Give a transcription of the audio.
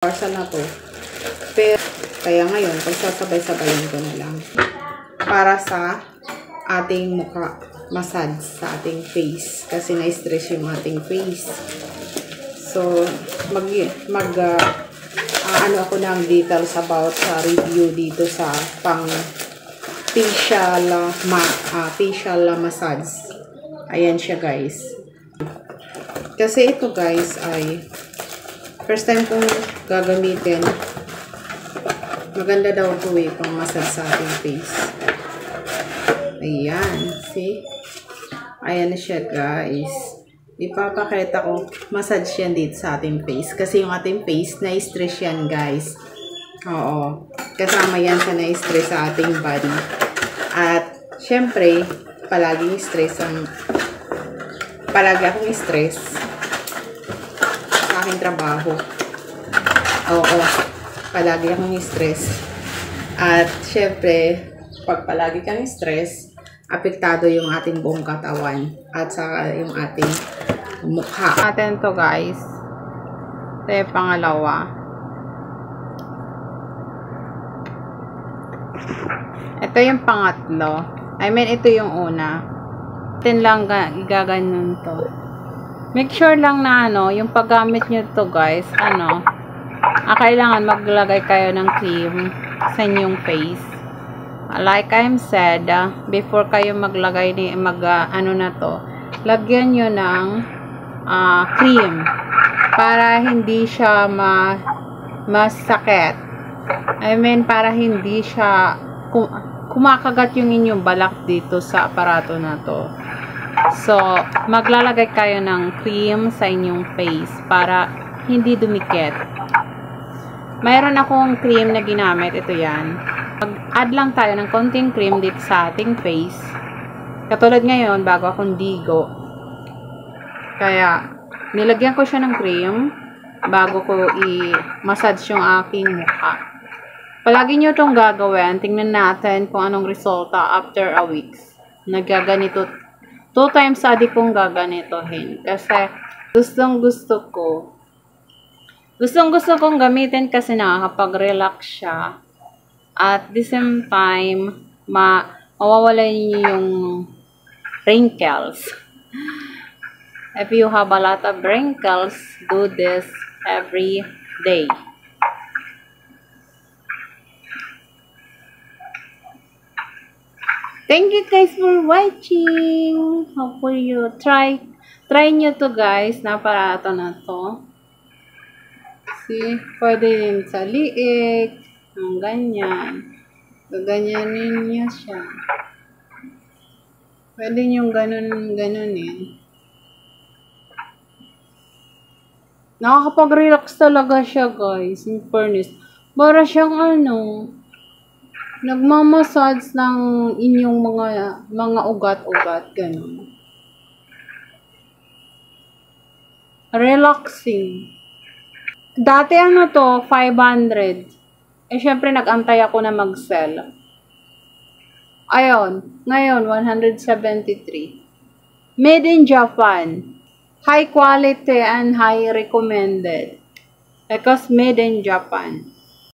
parcel na to. Pero, kaya ngayon, pagsasabay-sabayin ko na lang. Para sa ating mukha, massage sa ating face. Kasi na-stress yung ating face. So, ano ako ng details about sa review dito sa pang facial massage. Ayan siya, guys. Kasi ito, guys, ay first time kong gagamitin. Maganda daw ito pang massage sa ating face. Ayan, see? Ayan na siya, guys. Ipapakita ko, massage yan dito sa ating face. Kasi yung ating face, na-stress yan, guys. Oo. Kasama yan sa na-stress sa ating body. At, syempre, palagi akong stress sa aking trabaho. Oo. Palagi akong stress. At, syempre, pag palagi kang stress, apektado yung ating buong katawan at saka yung ating mukha. Atin to, guys. Ito yung pangalawa. Ito yung pangatlo. I mean, ito yung una. Atin lang igaganyan to. Make sure lang na yung paggamit nyo to, guys, kailangan maglagay kayo ng cream sa inyong face. Like I'm said, before kayo maglagay na to, lagyan nyo ng cream para hindi siya masakit. I mean, para hindi siya kumakagat yung inyong balak dito sa aparato na to. So, maglalagay kayo ng cream sa inyong face para hindi dumikit. Mayroon akong cream na ginamit. Ito yan. Mag-add lang tayo ng konting cream dito sa ating face. Katulad ngayon, bago akong digo. Kaya, nilagyan ko siya ng cream bago ko i-massage yung aking mukha. Palagi nyo itong gagawin. Tingnan natin kung anong resulta after a week. Nagaganito. 2 times a day kong gaganitohin. Kasi, gustong-gusto kong gamitin kasi nakakapag-relax siya. At the same time, mawawala niyo yung wrinkles. If you have a lot of wrinkles, do this every day. Thank you guys for watching. Hopefully you try nyo to, guys, na aparato na to. See, pwede din sa liig. Ang ganyan. Gaganyanin niya siya. Pwede niyong ganunin. Nakakapag-relax talaga siya, guys. In fairness. Para siyang nagmamassage ng inyong mga ugat-ugat. Ganun. Relaxing. Dati to, 500. Syempre, nag-antay ako na mag-sell. Ayun. Ngayon, 173. Made in Japan. High quality and high recommended. Because made in Japan.